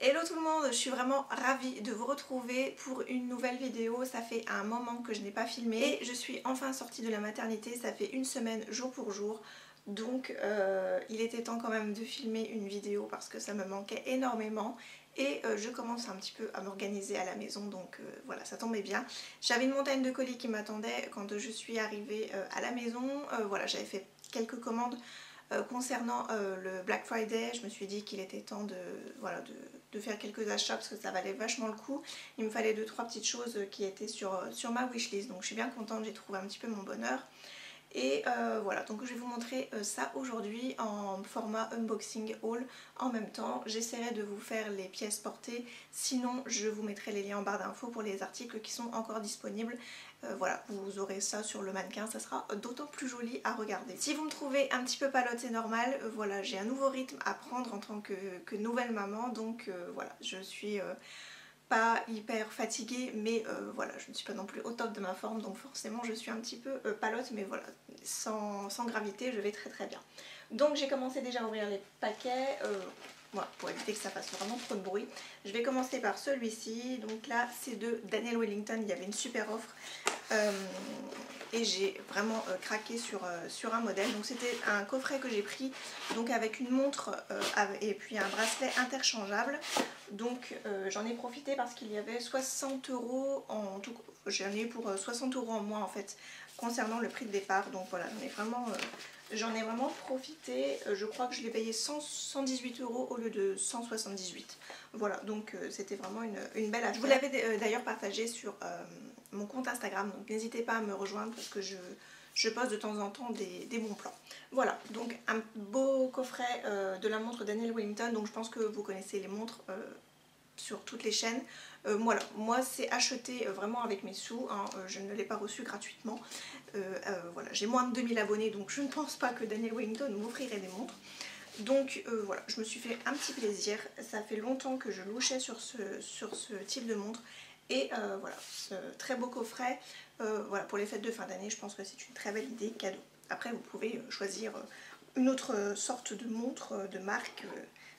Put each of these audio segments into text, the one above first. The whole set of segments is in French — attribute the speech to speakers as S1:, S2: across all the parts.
S1: Hello tout le monde, je suis vraiment ravie de vous retrouver pour une nouvelle vidéo. Ça fait un moment que je n'ai pas filmé et je suis enfin sortie de la maternité, ça fait une semaine jour pour jour. Donc il était temps quand même de filmer une vidéo parce que ça me manquait énormément. Et je commence un petit peu à m'organiser à la maison, donc voilà, ça tombait bien. J'avais une montagne de colis qui m'attendait quand je suis arrivée à la maison. Voilà, j'avais fait quelques commandes concernant le Black Friday. Je me suis dit qu'il était temps de, voilà, de faire quelques achats parce que ça valait vachement le coup. Il me fallait 2-3 petites choses qui étaient sur ma wishlist, donc je suis bien contente, j'ai trouvé un petit peu mon bonheur. Et voilà, donc je vais vous montrer ça aujourd'hui en format unboxing haul en même temps. J'essaierai de vous faire les pièces portées, sinon je vous mettrai les liens en barre d'infos pour les articles qui sont encore disponibles. Voilà, vous aurez ça sur le mannequin, ça sera d'autant plus joli à regarder. Si vous me trouvez un petit peu palote, c'est normal. Voilà, j'ai un nouveau rythme à prendre en tant que nouvelle maman, donc voilà, je suis pas hyper fatiguée, mais voilà, je ne suis pas non plus au top de ma forme, donc forcément je suis un petit peu palote, mais voilà, sans gravité, je vais très très bien. Donc j'ai commencé déjà à ouvrir les paquets, voilà, pour éviter que ça fasse vraiment trop de bruit. Je vais commencer par celui-ci, donc là c'est de Daniel Wellington, il y avait une super offre. Et j'ai vraiment craqué sur un modèle. Donc c'était un coffret que j'ai pris donc avec une montre et puis un bracelet interchangeable. Donc j'en ai profité parce qu'il y avait 60 € en tout, j'en ai eu pour 60 € en moins en fait concernant le prix de départ. Donc voilà, j'en ai vraiment profité. Je crois que je l'ai payé 118 € au lieu de 178. Voilà, donc c'était vraiment une belle affaire. Je vous l'avais d'ailleurs partagé sur mon compte Instagram, donc n'hésitez pas à me rejoindre parce que je poste de temps en temps des bons plans. Voilà, donc un beau coffret de la montre Daniel Wellington. Donc je pense que vous connaissez les montres sur toutes les chaînes. Voilà, moi c'est acheté vraiment avec mes sous, hein, je ne l'ai pas reçu gratuitement. Voilà, j'ai moins de 2000 abonnés, donc je ne pense pas que Daniel Wellington m'offrirait des montres. Donc voilà, je me suis fait un petit plaisir. Ça fait longtemps que je louchais sur ce type de montre. Et voilà, ce très beau coffret. Voilà, pour les fêtes de fin d'année, je pense que c'est une très belle idée, cadeau. Après, vous pouvez choisir une autre sorte de montre, de marque.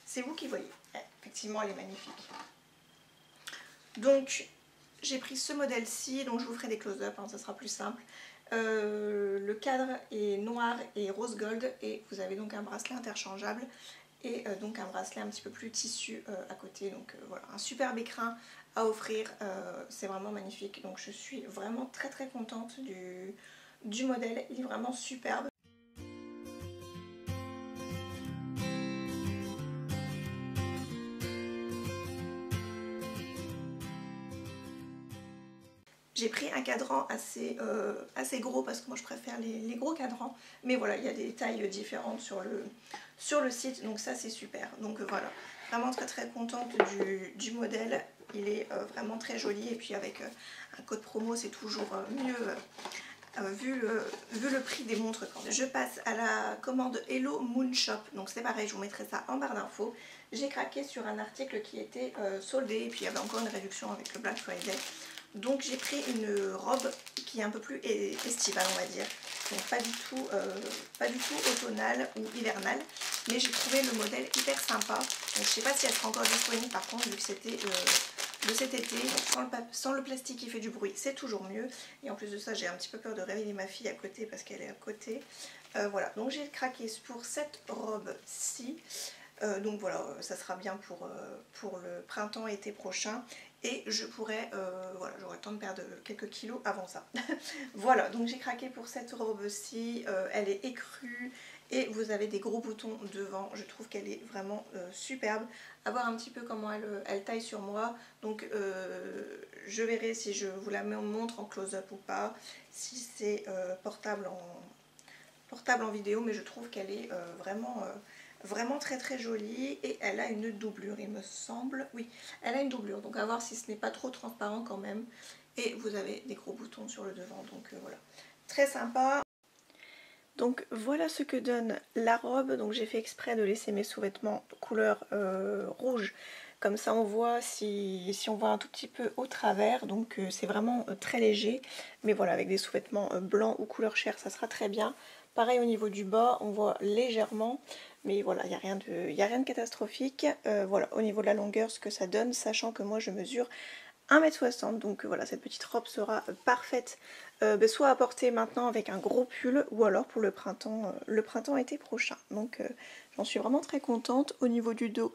S1: C'est vous qui voyez. Effectivement, elle est magnifique. Donc, j'ai pris ce modèle-ci, donc je vous ferai des close-up, hein, ça sera plus simple. Le cadre est noir et rose gold et vous avez donc un bracelet interchangeable et donc un bracelet un petit peu plus tissu à côté. Donc voilà, un superbe écrin à offrir, c'est vraiment magnifique. Donc je suis vraiment très très contente du modèle, il est vraiment superbe. J'ai pris un cadran assez gros parce que moi je préfère les gros cadrans. Mais voilà, il y a des tailles différentes sur le site, donc ça c'est super. Donc voilà, vraiment très très contente du modèle. Il est vraiment très joli et puis avec un code promo c'est toujours mieux vu le prix des montres. Je passe à la commande Hello Moon Shop. Donc c'est pareil, je vous mettrai ça en barre d'infos. J'ai craqué sur un article qui était soldé et puis il y avait encore une réduction avec le Black Friday. Donc j'ai pris une robe qui est un peu plus estivale on va dire, donc pas du tout automnale ou hivernale, mais j'ai trouvé le modèle hyper sympa. Donc, je ne sais pas si elle sera encore disponible par contre vu que c'était de cet été, sans le plastique qui fait du bruit c'est toujours mieux. Et en plus de ça j'ai un petit peu peur de réveiller ma fille à côté parce qu'elle est à côté. Voilà, donc j'ai craqué pour cette robe-ci. Donc voilà, ça sera bien pour le printemps-été prochain. Et je pourrais, voilà, j'aurai le temps de perdre quelques kilos avant ça. Voilà, donc j'ai craqué pour cette robe-ci. Elle est écrue et vous avez des gros boutons devant. Je trouve qu'elle est vraiment superbe. À voir un petit peu comment elle taille sur moi. Donc je verrai si je vous la montre en close-up ou pas. Si c'est portable en vidéo, mais je trouve qu'elle est vraiment très très jolie et elle a une doublure il me semble. Oui, elle a une doublure, donc à voir si ce n'est pas trop transparent quand même. Et vous avez des gros boutons sur le devant, donc voilà, très sympa. Donc voilà ce que donne la robe. Donc j'ai fait exprès de laisser mes sous-vêtements couleur rouge, comme ça on voit si on voit un tout petit peu au travers. Donc c'est vraiment très léger, mais voilà, avec des sous-vêtements blancs ou couleur chair ça sera très bien. Pareil au niveau du bas, on voit légèrement, mais voilà, il n'y a rien de catastrophique. Voilà, au niveau de la longueur, ce que ça donne, sachant que moi je mesure 1,60 m, donc voilà, cette petite robe sera parfaite, soit à porter maintenant avec un gros pull, ou alors pour le printemps-été prochain. Donc j'en suis vraiment très contente. Au niveau du dos,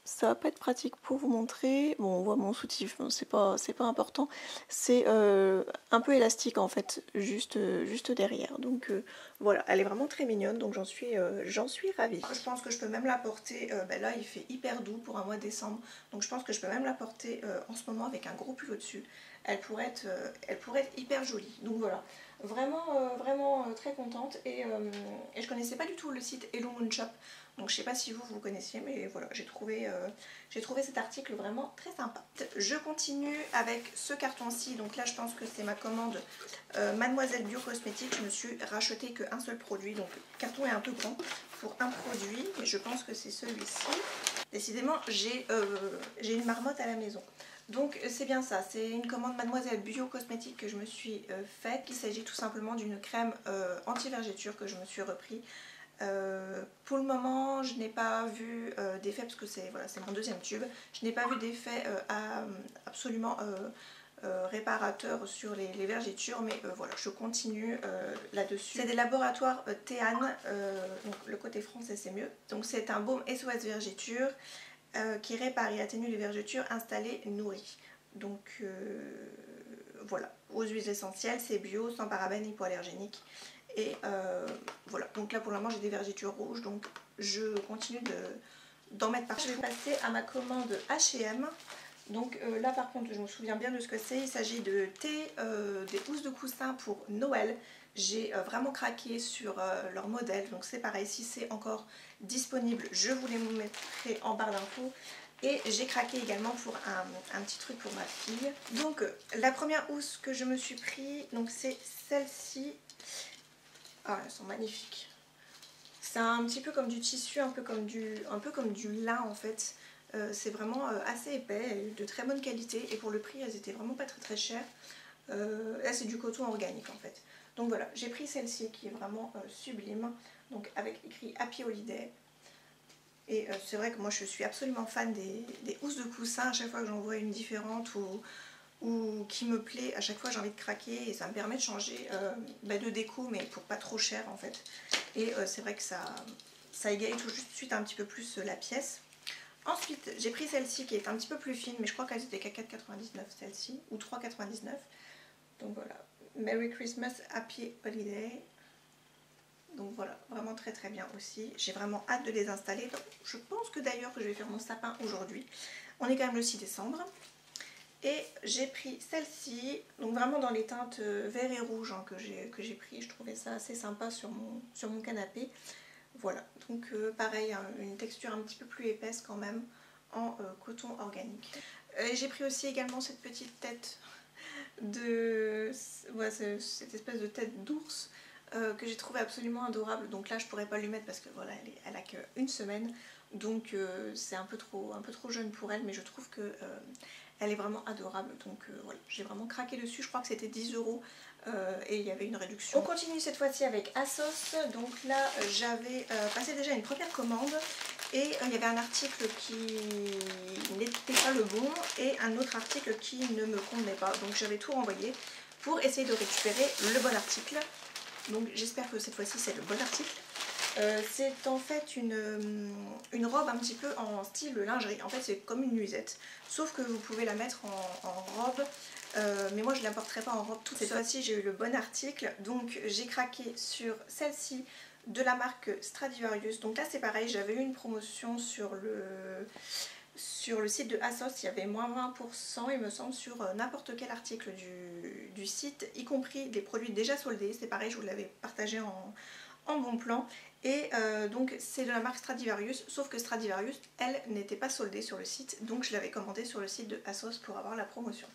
S1: ça va pas être pratique pour vous montrer. Bon, on voit mon soutif, bon, c'est pas important. C'est un peu élastique en fait, juste derrière. Donc voilà, elle est vraiment très mignonne, donc j'en suis ravie. Je pense que je peux même la porter, là il fait hyper doux pour un mois de décembre, donc je pense que je peux même la porter en ce moment avec un gros pull au-dessus. Elle pourrait être hyper jolie. Donc voilà, vraiment très contente. Et je connaissais pas du tout le site Hello Moon Shop. Donc je sais pas si vous connaissiez, mais voilà, j'ai trouvé cet article vraiment très sympa. Je continue avec ce carton-ci. Donc là je pense que c'est ma commande Mademoiselle Bio Cosmétique. Je me suis racheté qu'un seul produit. Donc le carton est un peu grand pour un produit, mais je pense que c'est celui-ci. Décidément j'ai une marmotte à la maison. Donc c'est bien ça, c'est une commande Mademoiselle Bio Cosmétique que je me suis faite. Il s'agit tout simplement d'une crème anti-vergéture que je me suis repris. Pour le moment je n'ai pas vu d'effet, parce que c'est mon deuxième tube, je n'ai pas vu d'effet absolument réparateur sur les vergétures, mais voilà, je continue là-dessus. C'est des laboratoires Théane, donc le côté français c'est mieux. Donc c'est un baume SOS vergéture qui répare et atténue les vergetures installées nourries. Donc voilà, aux huiles essentielles, c'est bio, sans parabènes, hypoallergéniques. Et voilà, donc là pour le moment j'ai des vergetures rouges, donc je continue d'en mettre partout. Je vais passer à ma commande H&M. Donc là par contre je me souviens bien de ce que c'est. Il s'agit de des housses de coussin pour Noël. J'ai vraiment craqué sur leur modèle, donc c'est pareil, si c'est encore disponible je vous les mettrai en barre d'infos. Et j'ai craqué également pour un petit truc pour ma fille. Donc la première housse que je me suis pris, donc c'est celle-ci. Ah, elles sont magnifiques. C'est un petit peu comme du tissu, un peu comme du lin en fait. C'est vraiment assez épais, de très bonne qualité, et pour le prix elles étaient vraiment pas très chères. Là c'est du coton organique en fait. Donc voilà, j'ai pris celle-ci qui est vraiment sublime, donc avec écrit Happy Holiday. Et c'est vrai que moi je suis absolument fan des housses de coussin. À chaque fois que j'en vois une différente ou qui me plaît, à chaque fois j'ai envie de craquer, et ça me permet de changer de déco, mais pour pas trop cher en fait. Et c'est vrai que ça égaye tout de suite un petit peu plus la pièce. Ensuite j'ai pris celle-ci qui est un petit peu plus fine, mais je crois qu'elle était qu'à 4,99 celle-ci, ou 3,99. Donc voilà, Merry Christmas, Happy Holiday. Donc voilà, vraiment très bien aussi. J'ai vraiment hâte de les installer. Donc, je pense que d'ailleurs que je vais faire mon sapin aujourd'hui. On est quand même le 6 décembre. Et j'ai pris celle-ci, donc vraiment dans les teintes vert et rouge hein, que j'ai pris. Je trouvais ça assez sympa sur mon canapé. Voilà, donc pareil, hein, une texture un petit peu plus épaisse quand même, en coton organique. J'ai pris aussi également cette petite tête cette espèce de tête d'ours que j'ai trouvé absolument adorable. Donc là je pourrais pas lui mettre parce que voilà, elle a qu'une semaine, donc c'est un peu trop jeune pour elle, mais je trouve que elle est vraiment adorable. Donc voilà, j'ai vraiment craqué dessus. Je crois que c'était 10 € et il y avait une réduction. On continue cette fois-ci avec Asos. Donc là j'avais passé déjà une première commande, et il y avait un article qui n'était pas le bon et un autre article qui ne me convenait pas. Donc j'avais tout renvoyé pour essayer de récupérer le bon article. Donc j'espère que cette fois-ci c'est le bon article. C'est en fait une robe un petit peu en style lingerie. En fait c'est comme une nuisette, sauf que vous pouvez la mettre en robe. Mais moi je ne la porterai pas en robe toute cette fois-ci. J'ai eu le bon article, donc j'ai craqué sur celle-ci de la marque Stradivarius. Donc là c'est pareil, j'avais eu une promotion sur le site de Asos. Il y avait moins 20% il me semble sur n'importe quel article du site, y compris des produits déjà soldés. C'est pareil, je vous l'avais partagé en bon plan. Et donc c'est de la marque Stradivarius, sauf que Stradivarius elle n'était pas soldée sur le site, donc je l'avais commandée sur le site de Asos pour avoir la promotion.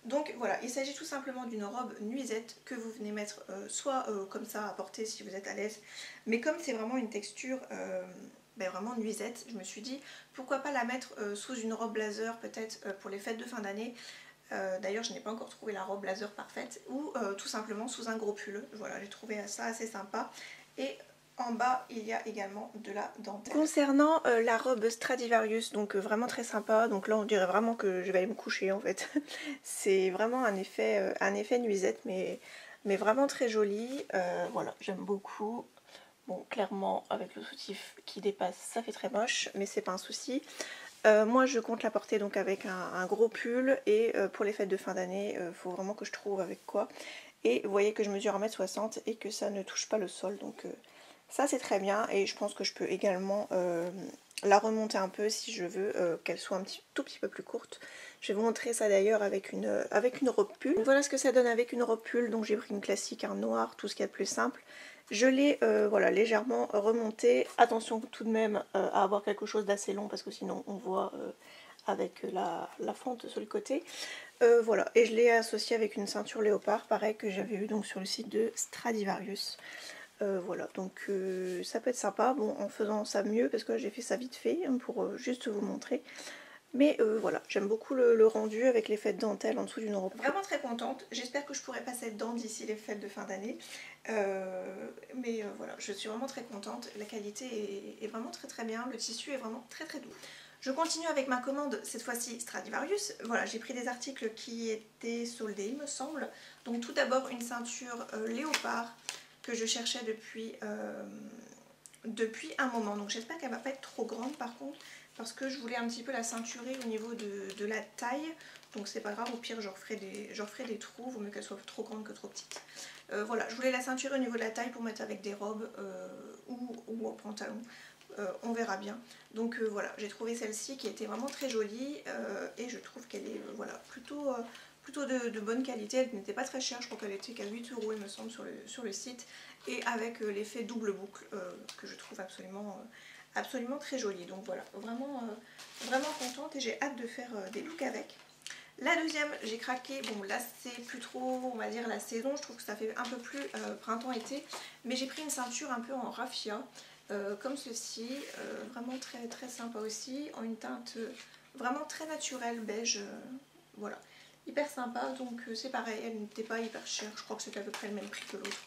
S1: Donc voilà, il s'agit tout simplement d'une robe nuisette que vous venez mettre soit comme ça à porter si vous êtes à l'aise, mais comme c'est vraiment une texture vraiment nuisette, je me suis dit pourquoi pas la mettre sous une robe blazer peut-être pour les fêtes de fin d'année. D'ailleurs je n'ai pas encore trouvé la robe blazer parfaite, ou tout simplement sous un gros pull. Voilà, j'ai trouvé ça assez sympa. et en bas il y a également de la dentelle. Concernant la robe Stradivarius, donc vraiment très sympa, donc là on dirait vraiment que je vais aller me coucher en fait. C'est vraiment un effet nuisette mais vraiment très joli, voilà j'aime beaucoup. Bon clairement avec le soutif qui dépasse ça fait très moche mais c'est pas un souci. Moi je compte la porter donc avec un gros pull et pour les fêtes de fin d'année il faut vraiment que je trouve avec quoi. Et vous voyez que je mesure 1m60 et que ça ne touche pas le sol, donc ça c'est très bien. Et je pense que je peux également la remonter un peu si je veux qu'elle soit tout petit peu plus courte. Je vais vous montrer ça d'ailleurs avec une robe pull. Donc voilà ce que ça donne avec une robe pull, donc j'ai pris une classique, un noir, tout ce qu'il y a de plus simple. Je l'ai voilà, légèrement remontée. Attention tout de même à avoir quelque chose d'assez long parce que sinon on voit avec la fente sur le côté. Voilà, et je l'ai associé avec une ceinture léopard, pareil que j'avais eu donc sur le site de Stradivarius. Voilà, donc ça peut être sympa, bon en faisant ça mieux parce que j'ai fait ça vite fait hein, pour juste vous montrer. Mais voilà, j'aime beaucoup le rendu avec l'effet de dentelle en dessous d'une robe. Vraiment très contente, j'espère que je pourrai passer dedans d'ici les fêtes de fin d'année. Mais voilà, je suis vraiment très contente, la qualité est vraiment très bien, le tissu est vraiment très doux. Je continue avec ma commande, cette fois-ci Stradivarius. Voilà, j'ai pris des articles qui étaient soldés, il me semble. Donc tout d'abord une ceinture léopard que je cherchais depuis un moment. Donc j'espère qu'elle va pas être trop grande par contre, parce que je voulais un petit peu la ceinturer au niveau de la taille. Donc c'est pas grave, au pire je referai des trous, vaut mieux qu'elle soit trop grande que trop petite. Voilà, je voulais la ceinturer au niveau de la taille pour mettre avec des robes ou en pantalon. On verra bien. Donc voilà, j'ai trouvé celle-ci qui était vraiment très jolie et je trouve qu'elle est voilà, plutôt de bonne qualité. Elle n'était pas très chère, je crois qu'elle était qu'à 8 € il me semble sur le site, et avec l'effet double boucle que je trouve absolument très joli. Donc voilà, vraiment contente et j'ai hâte de faire des looks avec. La deuxième, j'ai craqué, bon là c'est plus trop on va dire la saison, je trouve que ça fait un peu plus printemps-été, mais j'ai pris une ceinture un peu en raffia, comme ceci, vraiment très sympa aussi, en une teinte vraiment très naturelle, beige, voilà, hyper sympa, donc c'est pareil, elle n'était pas hyper chère, je crois que c'était à peu près le même prix que l'autre.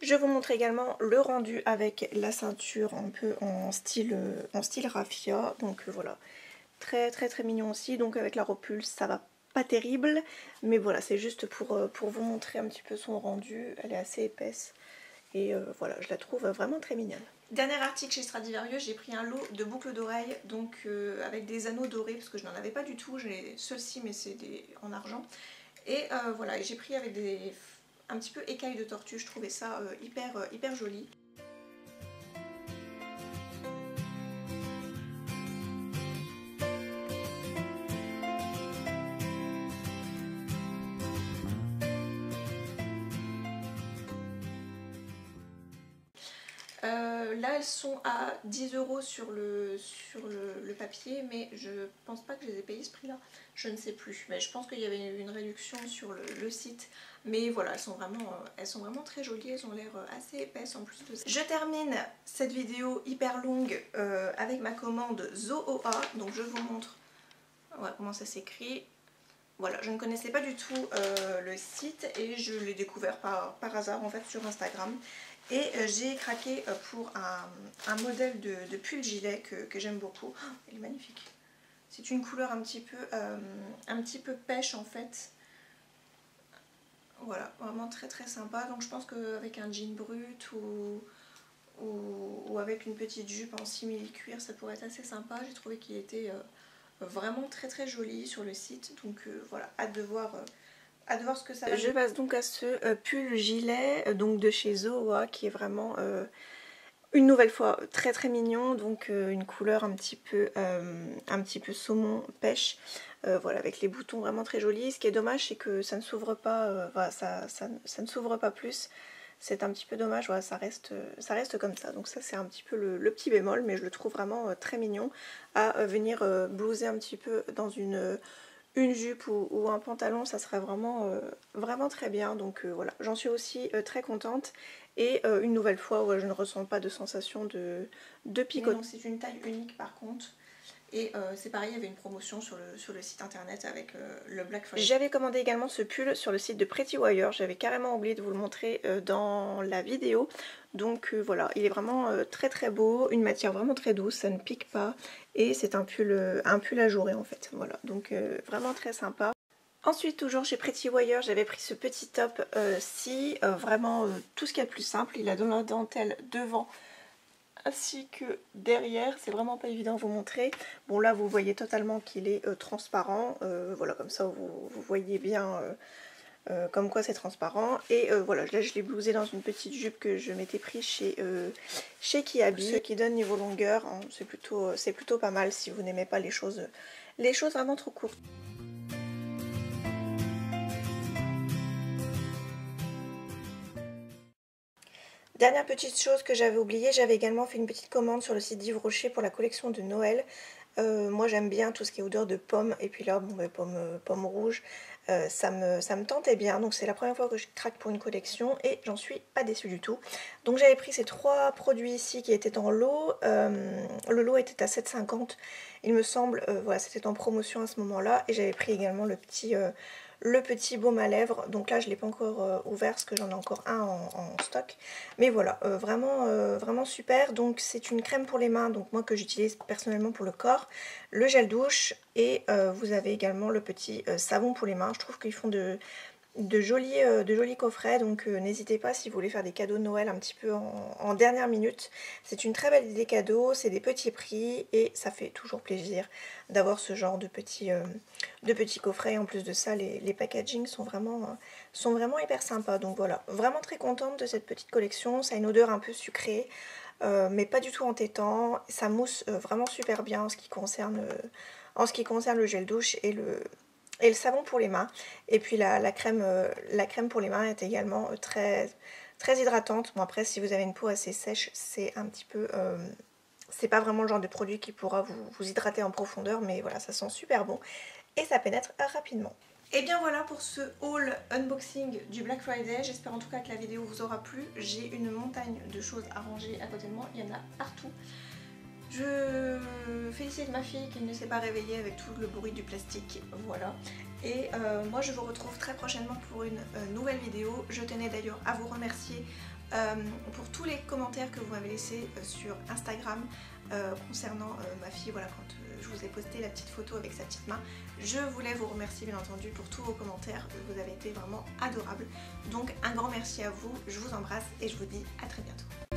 S1: Je vous montre également le rendu avec la ceinture un peu en style raffia, donc voilà. Très mignon aussi, donc avec la robe pull ça va pas terrible, mais voilà c'est juste pour vous montrer un petit peu son rendu. Elle est assez épaisse et voilà, je la trouve vraiment très mignonne. Dernier article chez Stradivarius, j'ai pris un lot de boucles d'oreilles, donc avec des anneaux dorés parce que je n'en avais pas du tout, j'ai ceux-ci mais c'est en argent, et voilà, j'ai pris avec un petit peu écailles de tortue, je trouvais ça hyper joli. Là elles sont à 10 € sur le papier, mais je pense pas que je les ai payées ce prix là, je ne sais plus, mais je pense qu'il y avait une réduction sur le site, mais voilà, elles sont vraiment très jolies, elles ont l'air assez épaisses en plus de ça. Je termine cette vidéo hyper longue avec ma commande Zoa, donc je vous montre comment ça s'écrit. Voilà, je ne connaissais pas du tout le site et je l'ai découvert par hasard en fait sur Instagram. Et j'ai craqué pour un modèle de pull gilet que j'aime beaucoup. Oh, il est magnifique. C'est une couleur un petit peu pêche en fait. Voilà, vraiment très sympa. Donc je pense qu'avec un jean brut ou avec une petite jupe en simili-cuir, ça pourrait être assez sympa. J'ai trouvé qu'il était vraiment très joli sur le site. Donc voilà, hâte de voir ce que ça va donner. Je passe donc à ce pull gilet donc de chez Zoa qui est vraiment une nouvelle fois très mignon, donc une couleur un petit peu saumon pêche, voilà, avec les boutons vraiment très jolis. Ce qui est dommage c'est que ça ne s'ouvre pas, voilà, ça ne s'ouvre pas plus. C'est un petit peu dommage, voilà, ça reste comme ça. Donc ça c'est un petit peu le petit bémol, mais je le trouve vraiment très mignon à venir blouser un petit peu dans une jupe ou un pantalon, ça serait vraiment très bien. Donc voilà, j'en suis aussi très contente. Et une nouvelle fois, je ne ressens pas de sensation de picotement. C'est une taille unique par contre. Et c'est pareil, il y avait une promotion sur le site internet avec le Black Friday. J'avais commandé également ce pull sur le site de Pretty Wire. J'avais carrément oublié de vous le montrer dans la vidéo. Donc voilà, il est vraiment très très beau, une matière vraiment très douce, ça ne pique pas. Et c'est un pull ajouré en fait. Voilà, donc vraiment très sympa. Ensuite, toujours chez Pretty Wire, j'avais pris ce petit top ci, vraiment tout ce qu'il y a de plus simple. Il a de la dentelle devant ainsi que derrière, c'est vraiment pas évident à vous montrer. Bon là vous voyez totalement qu'il est transparent, voilà comme ça vous voyez bien comme quoi c'est transparent. Et voilà, là je l'ai blousé dans une petite jupe que je m'étais pris chez Kiabi. Ce qui donne niveau longueur, hein, c'est plutôt pas mal si vous n'aimez pas les choses vraiment trop courtes. Dernière petite chose que j'avais oubliée, j'avais également fait une petite commande sur le site d'Yves Rocher pour la collection de Noël. Moi j'aime bien tout ce qui est odeur de pomme, et puis là, bon, pomme rouge, ça me tentait bien. Donc c'est la première fois que je craque pour une collection et j'en suis pas déçue du tout. Donc j'avais pris ces 3 produits ici qui étaient en lot. Le lot était à 7,50 il me semble, voilà, c'était en promotion à ce moment-là. Et j'avais pris également le petit baume à lèvres. Donc là je ne l'ai pas encore ouvert parce que j'en ai encore un en stock. Mais voilà, vraiment super. Donc c'est une crème pour les mains, donc moi que j'utilise personnellement pour le corps, le gel douche, et vous avez également le petit savon pour les mains. Je trouve qu'ils font de jolis coffrets, donc n'hésitez pas si vous voulez faire des cadeaux de Noël un petit peu en dernière minute. C'est une très belle idée cadeau, c'est des petits prix et ça fait toujours plaisir d'avoir ce genre de petits coffrets. En plus de ça, les packaging sont vraiment hyper sympas. Donc voilà, vraiment très contente de cette petite collection. Ça a une odeur un peu sucrée, mais pas du tout entêtant. Ça mousse vraiment super bien en ce qui concerne le gel douche et le savon pour les mains. Et puis la crème pour les mains est également très hydratante. Bon, après si vous avez une peau assez sèche, c'est un petit peu c'est pas vraiment le genre de produit qui pourra vous hydrater en profondeur, mais voilà, ça sent super bon et ça pénètre rapidement. Et bien voilà pour ce haul unboxing du Black Friday. J'espère en tout cas que la vidéo vous aura plu. J'ai une montagne de choses à ranger à côté de moi, il y en a partout. Je félicite ma fille qui ne s'est pas réveillée avec tout le bruit du plastique, voilà. Et moi je vous retrouve très prochainement pour une nouvelle vidéo. Je tenais d'ailleurs à vous remercier pour tous les commentaires que vous m'avez laissés sur Instagram concernant ma fille, voilà, quand je vous ai posté la petite photo avec sa petite main. Je voulais vous remercier bien entendu pour tous vos commentaires, vous avez été vraiment adorables. Donc un grand merci à vous, je vous embrasse et je vous dis à très bientôt.